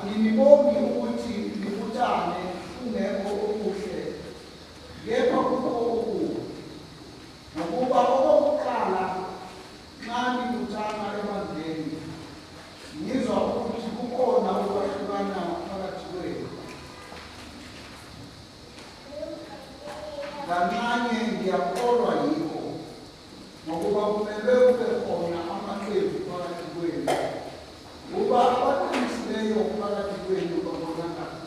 Ngibongi ukuthi nibuthane ungekho okuhle kepha kukho okubi. Ngokuba okokuqala nxa nibuthana ebandleni ngizwa ukuthi kukhona ukwahlukana phakathi kwenu. Kancane ngiyakholwa yikho ngokuba kumele kube khona amaqembu phakathi kwenu. Kuba abaqinisileyo phakathi kwenu babonakala.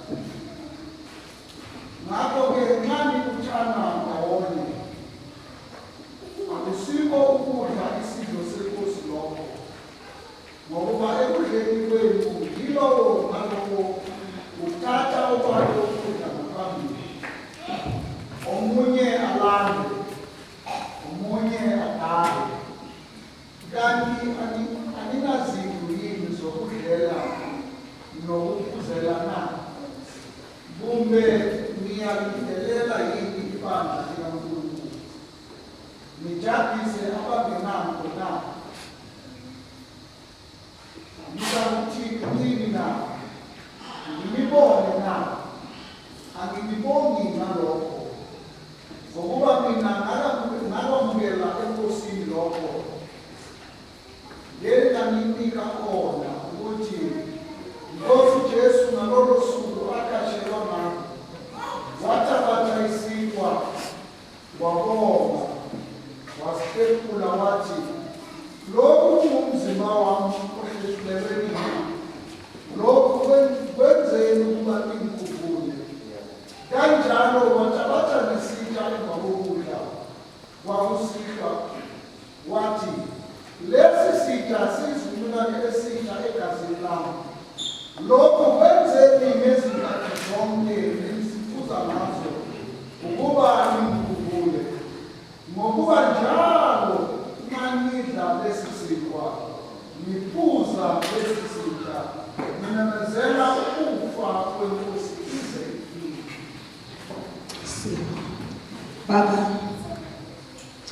Ngakho-ke nxa nibuthana ndawonye akusikho ukudla isidlo senkosi lokho, ngokuba ekudleni kwenu yilowo nalowo uthatha okwakhe ukudla ngaphambili, omunye alande, omunye adale. Kanti aninazindlu yini zokudlela nokuphuzela na? Kumbe niyalidelela yini ibandla likaNkulunkulu? Nijabulise abangenakho na? Ngizakuthini na? Ngibone na? Angibongi ngalokho, ngokuba mina ngakwamukela enkosini lokho ngeninika khona ukuthi Nkosi Jesu ngalolo suku akashelwa ngakho wathatha isinkwa wabonga wasipekula wathi, lokhu kungumzimba wami ohlutshulelwe kini, lokhu kwenzeni ukuba ningikhumbule. Kanjalo wathatha nesitsha emva kokudla wakusidla wathi, lesi sitsha siyizizukulwane esitsha egazini lami. Lokhu kwenzeni ngezikhathi zonke nisiphuza ngazo ukuba ningikhumbule. Ngokuba njalo nxa nidla lesi sinkwa niphuza lesi sitsha nimemezela ukufa kweNkosi ize ifike. Baba,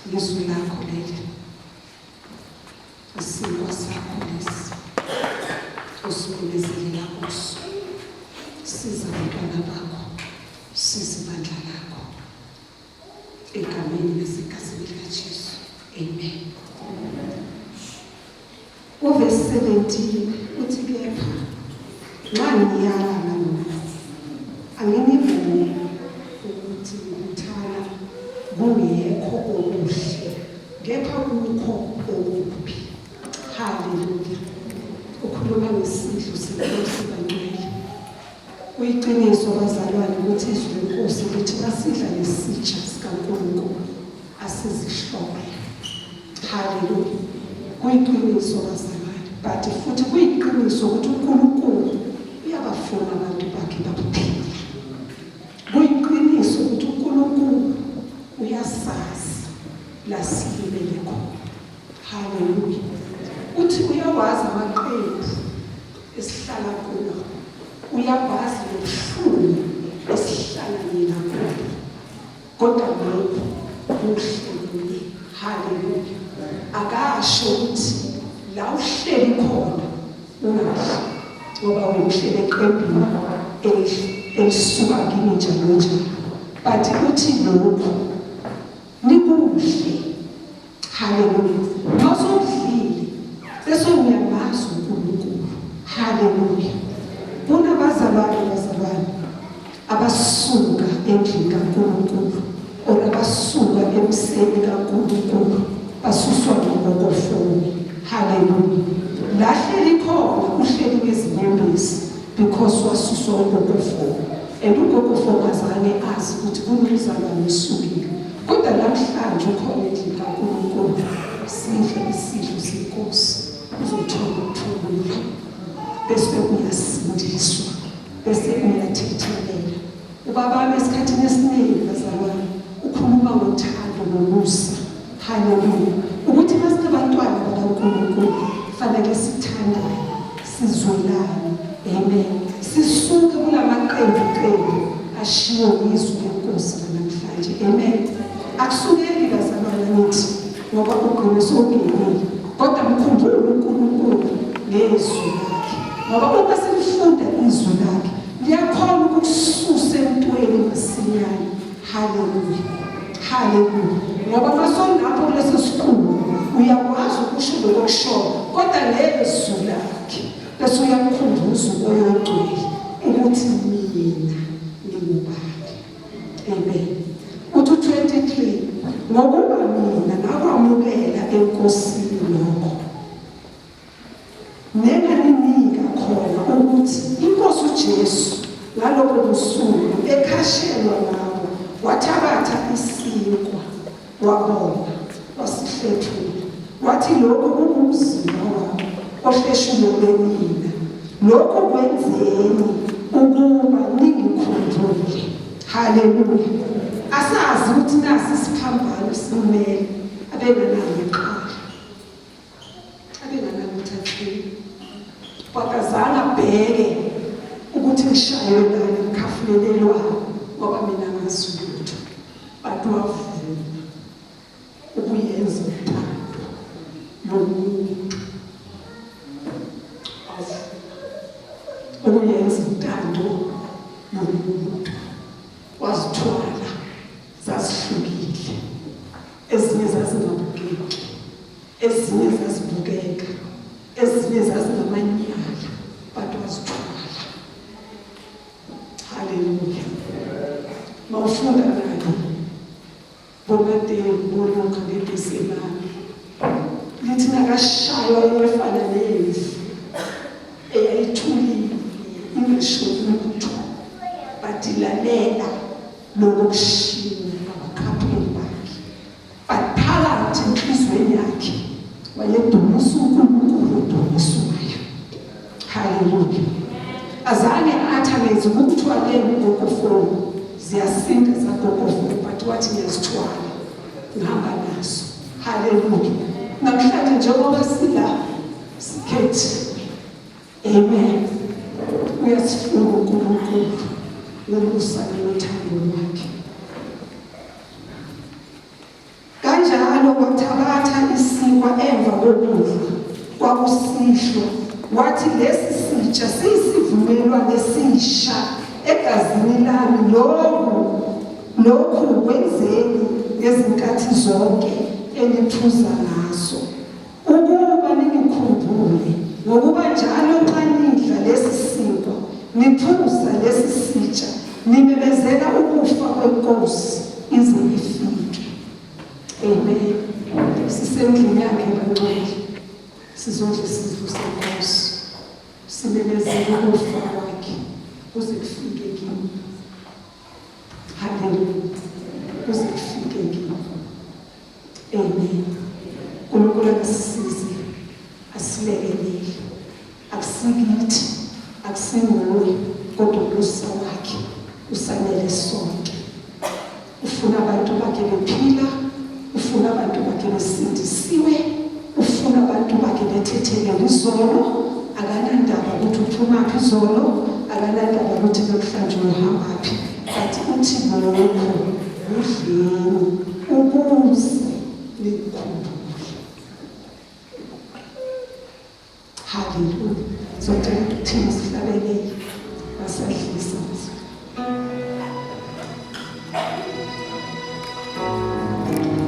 ilizwi lakho leli, isinkwa sakho lesi usukumezelela kuso, siza abantwana bakho, siza ibandla lakho, egameni lesigazini likaJesu. Amen. Uvesi 17 uthi kepha nxa ngiyala ngalokhu anginivumi ukuthi ukuthana kungekho okuhle kepha kukho okubi. Haleluya. Ukhuluma ngesidlo senkosi bangcwele. Kuyiqiniso bazalwane ukuthi izwi lenkosi lithi basidla nesitsha sikaNkulunkulu asizihlobo. Haleluya. Kuyiqiniso bazalwane, but futhi kuyiqiniso ukuthi uNkulunkulu uyabafuna abantu bakhe baphile. Kuyiqiniso ukuthi uNkulunkulu uyasazi la silibele khona. Haleluya. Uthi uyawazi amaqembu esihlala kuwo, uyabazi nobuhlungu esihlala yena kuwo, kodwa lokho kuhle. Haleluya. Akasho ukuthi la uhleli khona ungahle, ngoba wena uhleli eqembini elisuka kini njalo njalo, but uthi lokho nikuhle. Haleluya. Nosudlile bese uyamazi uNkulunkulu. Haleluya. Bazalwane abasuka endlini kaNkulunkulu or abasuka emseni kaNkulunkulu basuswa ngokofoni. Haleluya. Lahleli khona uhleli kwezinyembezi because wasuswa ngokofoni, and ugokofoni azange azi ukuthi kunezalwane esukile, kodwa namhlanje ukhona endlini kaNkulunkulu. Sidle isidlo senkosi uzothola ukuthula, bese uyasindiswa, bese uyathethelela. Ubaba esikhathini esiningi bazalwane ukhuluma ngothando nomusa. Haleluya. Ukuthi masingabantwana bakaNkulunkulu fanele sithandane, sizwelane. Amen. Sisuke kulamaqembu ashiwo izwi lenkosi namhlanje. Amen. Akusukeli bazalwane nithi ngoba ugqiniso ungekile, kodwa mkhumbule uNkulunkulu ngezwi lakhe ngoba uma silifunda izwi lakhe liyakhona ukukususa emntweni masinyane. Haleluya, haleluya. Ngoba masonapho leso sikhulu uyakwazi ukusho lokushola, kodwa lezwi lakhe bese uyamkhumbuza umoya oyingcwele ukuthi mina ngingubani. Amen. Uthi 23, ngokuba mina ngakwamukela enkosini lokho nenganinika khona ukuthi inkosi uJesu ngalokho busuku ekhashelwa ngawo wathabatha isinkwa wabonga wasihlethula wathi lokhu kungumzimba wami ohleshulelwe mina, lokhu kwenzeni ukuba ningikhumbule. Haleluya. Asazi ukuthi nasi isiphambano simele abenganamqala abenganamthatheli wakazange abheke ukuthi ngishaywe ngani ngikhafulelelwayo ngoba mina ngazulutho, bantu wavuma ukuyenza uthando lomuntu, ukuyenza uthando lomuntu. Wazithwala zazihlukile, ezinye zazingabukeki, ezinye zazibukeka, ezinye zazingamanyala, bantu wazithwala. Haleluya. Mawufunda nayo boMateyu boLuka neDisemane lithi nakashaywa efana nemvu eyayithulile ingisho lutho badilalela lokushiya abakhapheli bakhe, baphakathi enhlizweni yakhe wayedumisa uNkulunkulu odumiswayo. Haleluya. Azange athameze ukuthwaleni ngokufona ziyasinda zagogofuna, but wathi ngiyazithwala ngihamba nazo. Haleluya. Namhlanje njengoba sila sikhethiwe, amen, uyasifuna uNkulunkulu nomusa nothando lwakhe. Kanjalo wathabatha isinkwa emva kokudla kwakusihlwa wathi lesi sitsha siyisivumelwano esisha egazini lami, lokhu kwenzeni ngezinkathi zonke eniphuza ngaso, ukuba ningikhumbule. Ngokuba njalo nxa nidla lesi sinkwa niphuza lesi sitsha nimemezela ukufa kwenkosi ize ifike. Amen. Sisendlini yakhe kancane sizodla isidlo senkosi, simemezela ukufa kwakhe kuze kufike kimi. Haleluya. Kuze kufike kimi. Amen. uNkulunkulu asisize, asilekelele. Akusikithi, akusinguwe, kodwa ubuso wakhe usanele sonke. Ufuna abantu bakhe bephila, ufuna abantu bakhe besindisiwe, ufuna abantu bakhe bethethelele izolo. Akanandaba ukuthi uphumaphi izolo, akanandaba ukuthi namhlanje uhambaphi, kanti uthi lokho udleni ukuze nikhumbule. Haleluya. Socela ukuthi sihlabelele basadlisa.